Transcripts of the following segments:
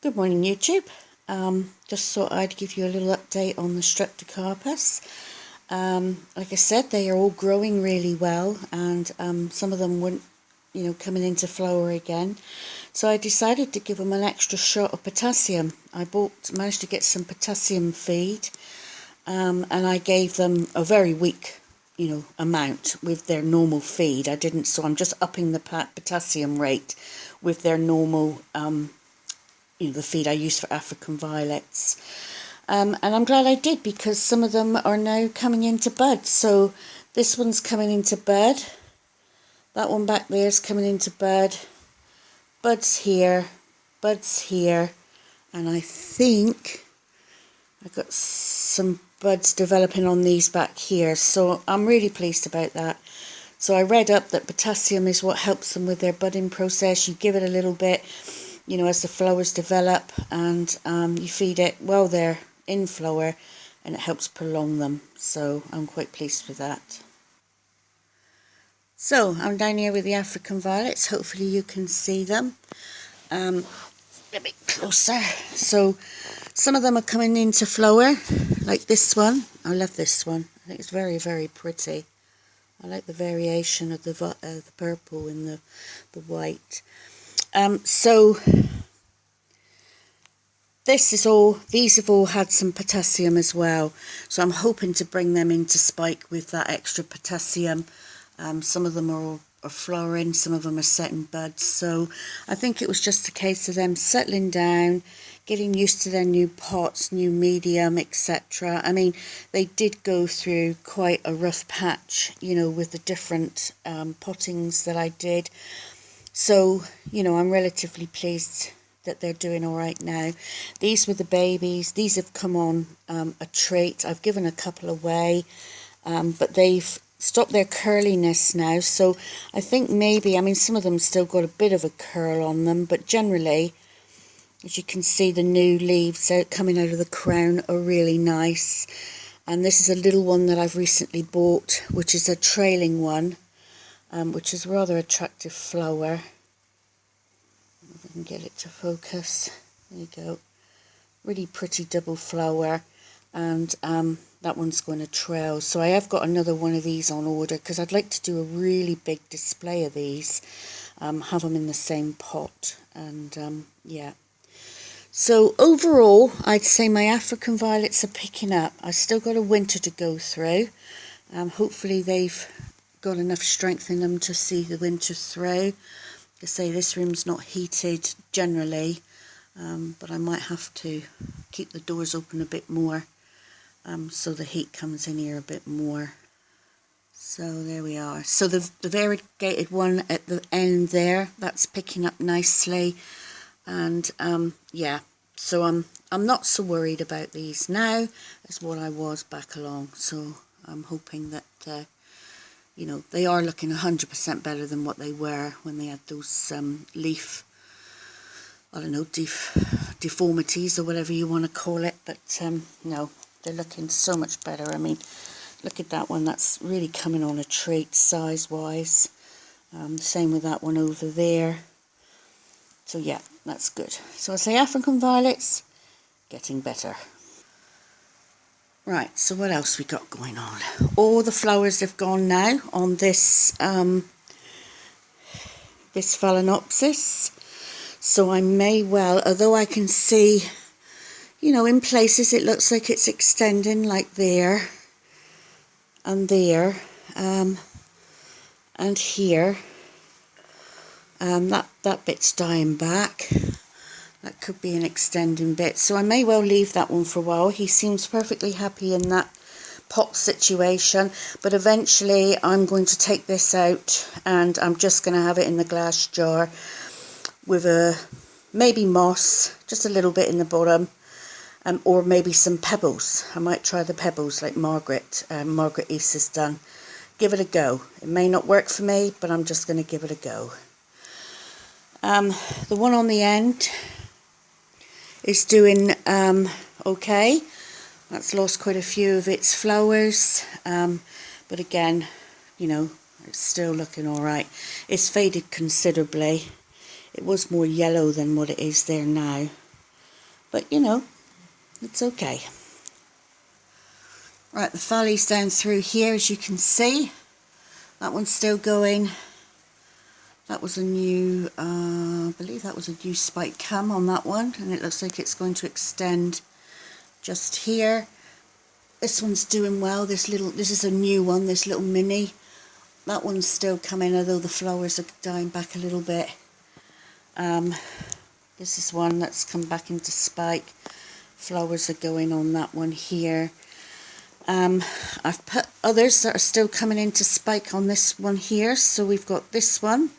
Good morning, YouTube. Just thought I'd give you a little update on the streptocarpus. Like I said, they are all growing really well, and some of them weren't, coming into flower again. So I decided to give them an extra shot of potassium. Managed to get some potassium feed, and I gave them a very weak, amount with their normal feed. So I'm just upping the potassium rate with their normal the feed I use for African violets. And I'm glad I did, because some of them are now coming into bud. So this one's coming into bud. That one back there is coming into bud. Buds here, and I think I've got some buds developing on these back here. So I'm really pleased about that. So I read up that potassium is what helps them with their budding process. You give it a little bit, as the flowers develop, and you feed it while they're in flower, and it helps prolong them. So I'm quite pleased with that. So I'm down here with the African violets. Hopefully you can see them a bit closer. So some of them are coming into flower, like this one. I love this one. I think it's very, very pretty. I like the variation of the purple and the white. So these have all had some potassium as well. So I'm hoping to bring them into spike with that extra potassium. Some of them are flowering, some of them are setting buds. So I think it was just a case of them settling down, getting used to their new pots, new medium, etc. I mean, they did go through quite a rough patch, with the different pottings that I did. So, I'm relatively pleased that they're doing all right now. These were the babies. These have come on a trait. I've given a couple away, but they've stopped their curliness now. So I think maybe, some of them still got a bit of a curl on them, but generally, as you can see, the new leaves coming out of the crown are really nice. And this is a little one that I've recently bought, which is a trailing one, which is a rather attractive flower. If I can get it to focus. There you go. Really pretty double flower, and that one's going to trail. So I have got another one of these on order, because I'd like to do a really big display of these, have them in the same pot, and yeah. So overall, I'd say my African violets are picking up. I've still got a winter to go through. Hopefully they've got enough strength in them to see the winter through. Like I say, this room's not heated generally, but I might have to keep the doors open a bit more, so the heat comes in here a bit more. So there we are. So the variegated one at the end there, that's picking up nicely, and yeah. So I'm not so worried about these now as what I was back along. So I'm hoping that they are looking 100% better than what they were when they had those leaf, deformities or whatever you want to call it. But no, they're looking so much better. I mean, look at that one. That's really coming on a trait size-wise. Same with that one over there. So yeah, that's good. So I say African violets, getting better. Right, so what else we got going on? All the flowers have gone now on this this Phalaenopsis. So I may well, although I can see, in places it looks like it's extending, like there and there, and here. That bit's dying back. That could be an extending bit. So I may well leave that one for a while. He seems perfectly happy in that pot situation. But eventually I'm going to take this out, and I'm just going to have it in the glass jar with maybe moss, just a little bit in the bottom, or maybe some pebbles. I might try the pebbles like Margaret East has done. Give it a go. It may not work for me, but I'm just going to give it a go. The one on the end is doing okay. That's lost quite a few of its flowers, but again, it's still looking all right. It's faded considerably. It was more yellow than what it is there now. But you know, it's okay. Right, the Phalaenopsis down through here, as you can see. That one's still going. That was a new, I believe that was a new spike cam on that one, and it looks like it's going to extend just here. This one's doing well. This is a new one, this little mini. That one's still coming, although the flowers are dying back a little bit. This is one that's come back into spike. Flowers are going on that one here. I've put others that are still coming into spike on this one here. So we've got this one.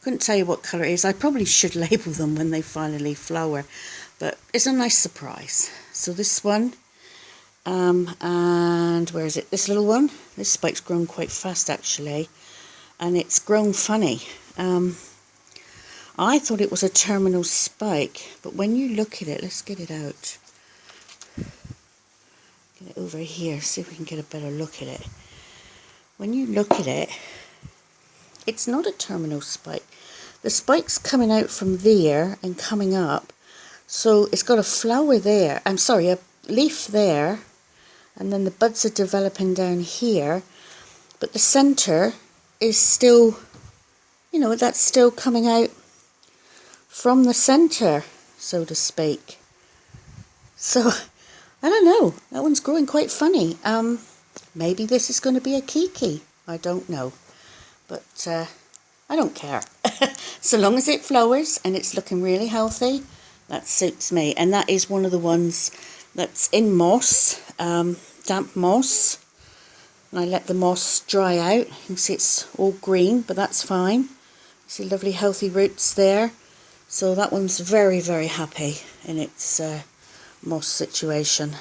Couldn't tell you what colour it is. I probably should label them when they finally flower, but it's a nice surprise. So this one, and where is it? This little one. This spike's grown quite fast actually, and it's grown funny. I thought it was a terminal spike, but when you look at it, let's get it out. Get it over here, see if we can get a better look at it. When you look at it, it's not a terminal spike. The spike's coming out from there and coming up. So it's got a flower there, a leaf there, and then the buds are developing down here. But the centre is still, you know, that's still coming out from the centre, so to speak. So, I don't know, that one's growing quite funny. Maybe this is going to be a kiki, I don't know. But I don't care. So long as it flowers and it's looking really healthy, that suits me. And that is one of the ones that's in moss, damp moss. And I let the moss dry out. You can see it's all green, but that's fine. You see lovely healthy roots there. So that one's very, very happy in its moss situation.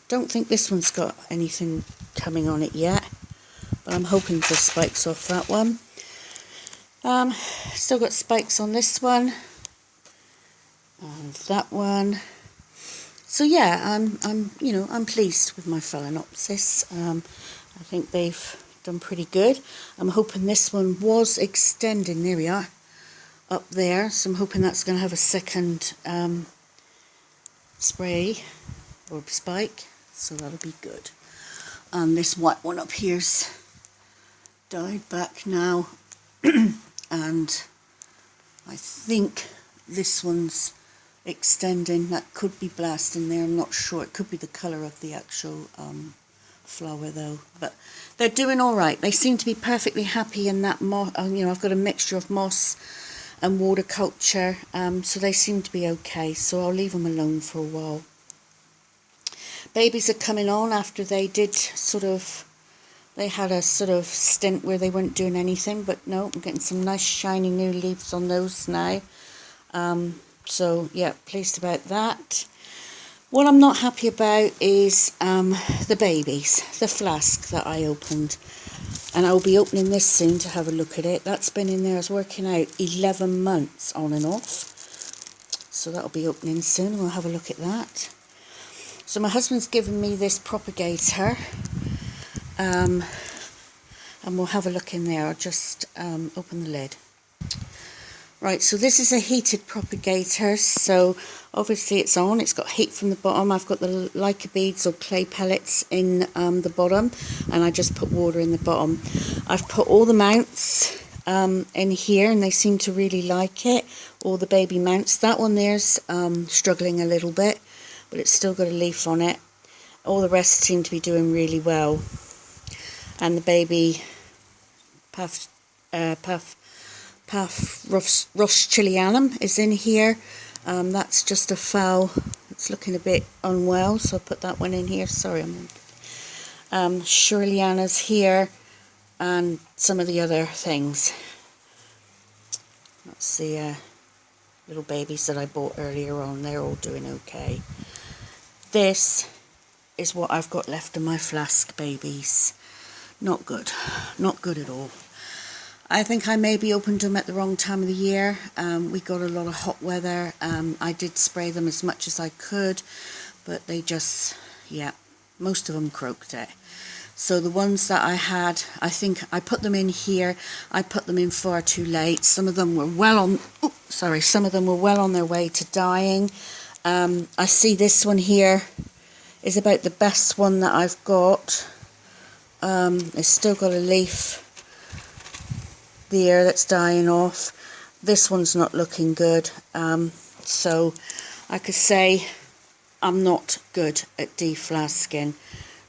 Don't think this one's got anything coming on it yet, but I'm hoping for spikes off that one. Still got spikes on this one and that one. So yeah, I'm pleased with my Phalaenopsis. I think they've done pretty good. I'm hoping this one was extending. There we are, up there. So I'm hoping that's going to have a second spray or spike. So that'll be good. And this white one up here's died back now. And I think this one's extending. That could be blasting there, I'm not sure. It could be the colour of the actual flower though. But they're doing all right. They seem to be perfectly happy in that moss. You know, I've got a mixture of moss and water culture, so they seem to be okay. So I'll leave them alone for a while. Babies are coming on after they did they had a sort of stint where they weren't doing anything, but no, I'm getting some nice shiny new leaves on those now. So yeah, pleased about that. What I'm not happy about is the babies, the flask that I opened. And I'll be opening this soon to have a look at it. That's been in there, it's working out 11 months on and off. So that'll be opening soon, and we'll have a look at that. So my husband's given me this Propagator, and we'll have a look in there. I'll just open the lid. Right, so this is a heated Propagator, so obviously it's on, it's got heat from the bottom. I've got the Leica beads or clay pellets in the bottom, and I just put water in the bottom. I've put all the mounts in here, and they seem to really like it, all the baby mounts. That one there's struggling a little bit, but it's still got a leaf on it. All the rest seem to be doing really well. And the baby Puff Rothschildianum is in here. That's just a fowl. It's looking a bit unwell, so I'll put that one in here. Sorry, Shirleyana's here, and some of the other things. That's the little babies that I bought earlier on. They're all doing okay. This is what I've got left of my flask babies. Not good. Not good at all. I think I maybe opened them at the wrong time of the year. We got a lot of hot weather. I did spray them as much as I could, but they just, yeah, most of them croaked it. So the ones that I had, I think I put them in here. I put them in far too late. Some of them were some of them were well on their way to dying. I see this one here is about the best one that I've got. It's still got a leaf there that's dying off. This one's not looking good. So I could say I'm not good at deflasking.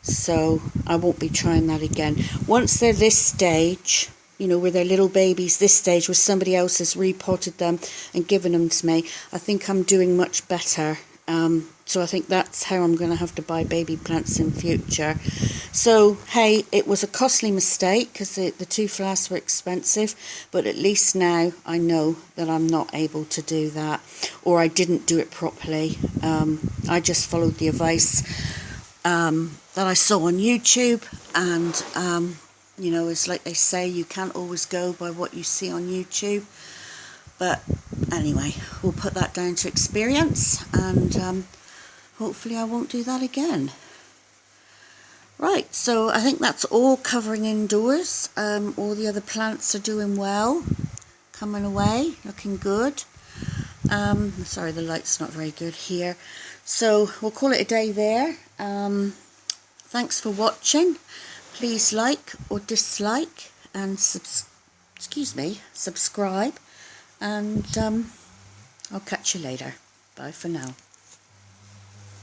So I won't be trying that again. Once they're this stage, you know, where they're little babies, this stage where somebody else has repotted them and given them to me, I think I'm doing much better. So I think that's how I'm going to have to buy baby plants in future. So, hey, it was a costly mistake because the two flasks were expensive, but at least now I know that I'm not able to do that, or I didn't do it properly. I just followed the advice that I saw on YouTube, and you know, it's like they say, you can't always go by what you see on YouTube. But anyway, we'll put that down to experience, and hopefully I won't do that again. Right, so I think that's all covering indoors. All the other plants are doing well, coming away, looking good. Sorry, the light's not very good here. So we'll call it a day there. Thanks for watching. Please like or dislike and subscribe. And I'll catch you later. Bye for now.